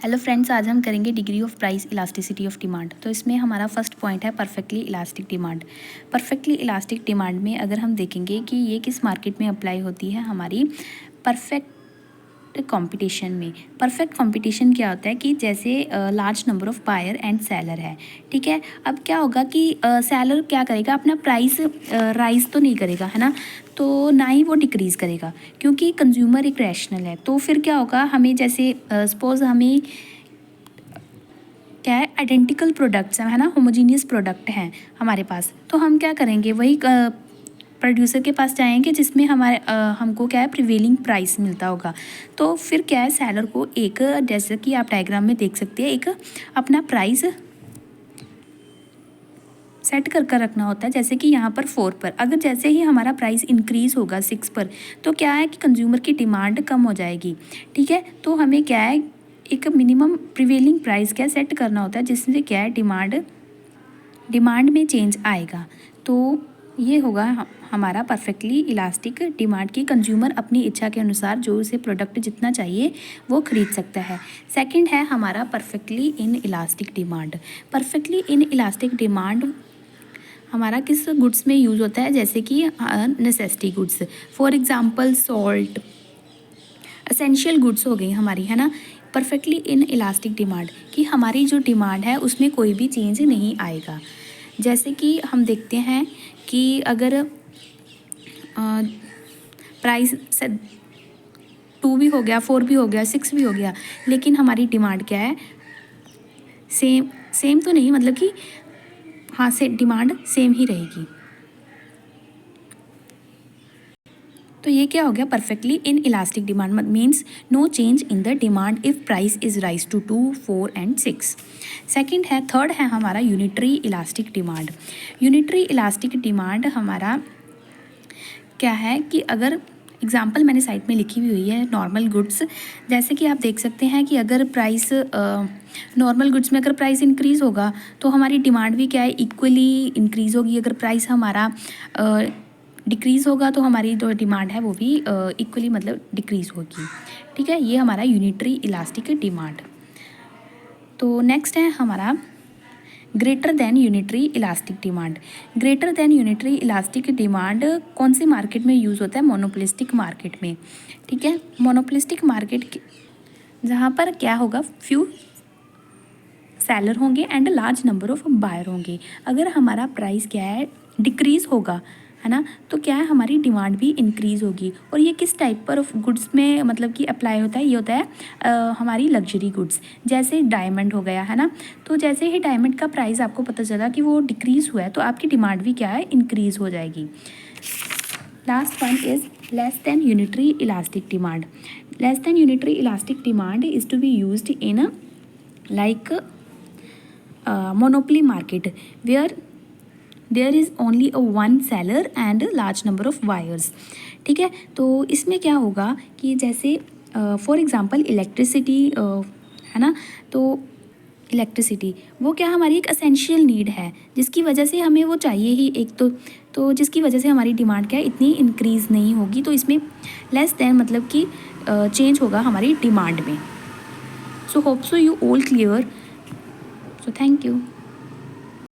Hello friends, आज हम करेंगे degree of price elasticity of demand. तो इसमें हमारा फर्स्ट पॉइंट है perfectly elastic demand. Perfectly elastic demand में अगर हम देखेंगे कि ये किस मार्केट में अप्लाई होती है, हमारी परफेक्ट कंपटीशन में। परफेक्ट कंपटीशन क्या होता है कि जैसे large number of buyer and seller है, ठीक है। अब क्या होगा कि सेलर क्या करेगा, अपना प्राइस राइज तो नहीं करेगा, है ना, तो ना ही वो डिक्रीज़ करेगा, क्योंकि कंज्यूमर एक रैशनल है। तो फिर क्या होगा, हमें जैसे सपोज हमें क्या है, आइडेंटिकल प्रोडक्ट्स हैं, है ना, होमोजीनियस प्रोडक्ट हैं हमारे पास, तो हम क्या करेंगे, वही प्रोड्यूसर के पास जाएंगे जिसमें हमारे हमको क्या है, प्रिवेलिंग प्राइस मिलता होगा। तो फिर क्या है, सेलर को एक, जैसे कि आप डायग्राम में देख सकते हैं, एक अपना प्राइस सेट कर रखना होता है। जैसे कि यहाँ पर 4 पर, अगर जैसे ही हमारा प्राइस इंक्रीज़ होगा 6 पर, तो क्या है कि कंज्यूमर की डिमांड कम हो जाएगी, ठीक है। तो हमें क्या है, एक मिनिमम प्रिवेलिंग प्राइस क्या सेट करना होता है, जिससे क्या है, डिमांड में चेंज आएगा। तो ये होगा हमारा परफेक्टली इलास्टिक डिमांड की, कंज्यूमर अपनी इच्छा के अनुसार जो उसे प्रोडक्ट जितना चाहिए वो खरीद सकता है। सेकंड है हमारा perfectly inelastic demand. Perfectly inelastic demand हमारा किस गुड्स में यूज़ होता है, जैसे कि necessity goods, for example salt, essential goods हो गई हमारी, है ना। परफेक्टली इन इलास्टिक डिमांड कि हमारी जो डिमांड है उसमें कोई भी चेंज नहीं आएगा। जैसे कि हम देखते हैं कि अगर प्राइस 2 भी हो गया, 4 भी हो गया, 6 भी हो गया, लेकिन हमारी डिमांड क्या है, सेम तो नहीं, मतलब कि हाँ से डिमांड सेम ही रहेगी। तो ये क्या हो गया, perfectly inelastic demand means no change in the demand if price is raise to 2, 4 and 6। Second है, थर्ड है हमारा unitary elastic demand. Unitary elastic demand हमारा क्या है कि अगर एग्जाम्पल मैंने साइड में लिखी हुई है, नॉर्मल गुड्स, जैसे कि आप देख सकते हैं कि अगर प्राइस नॉर्मल गुड्स में अगर प्राइस इंक्रीज़ होगा तो हमारी डिमांड भी क्या है, इक्वली इंक्रीज़ होगी। अगर प्राइस हमारा डिक्रीज़ होगा तो हमारी जो डिमांड है वो भी इक्वली मतलब डिक्रीज़ होगी, ठीक है। ये हमारा यूनिटरी इलास्टिक डिमांड। तो नेक्स्ट है हमारा greater than unitary elastic demand. Greater than unitary elastic demand कौन सी मार्केट में यूज़ होता है, मोनोपोलिस्टिक मार्केट में, ठीक है। मोनोपोलिस्टिक मार्केट जहाँ पर क्या होगा, फ्यू सेलर होंगे and large number of buyer होंगे। अगर हमारा प्राइस क्या है, डिक्रीज़ होगा, है ना, तो क्या है, हमारी डिमांड भी इंक्रीज़ होगी। और ये किस टाइप पर ऑफ गुड्स में मतलब कि अप्लाई होता है, ये होता है हमारी लग्जरी गुड्स, जैसे डायमंड हो गया, है ना। तो जैसे ही डायमंड का प्राइस आपको पता चला कि वो डिक्रीज़ हुआ है, तो आपकी डिमांड भी क्या है, इंक्रीज़ हो जाएगी। Last one is less than unitary elastic demand. Less than unitary elastic demand is to be used in like monopoly market where there is only a one seller and a large number of buyers, ठीक है। तो इसमें क्या होगा कि जैसे for example electricity, है ना, तो इलेक्ट्रिसिटी वो क्या हमारी एक असेंशियल नीड है, जिसकी वजह से हमें वो चाहिए ही एक, तो जिसकी वजह से हमारी डिमांड क्या है, इतनी इंक्रीज़ नहीं होगी। तो इसमें लेस देन मतलब कि चेंज होगा हमारी डिमांड में। So hope so you all clear. So thank you.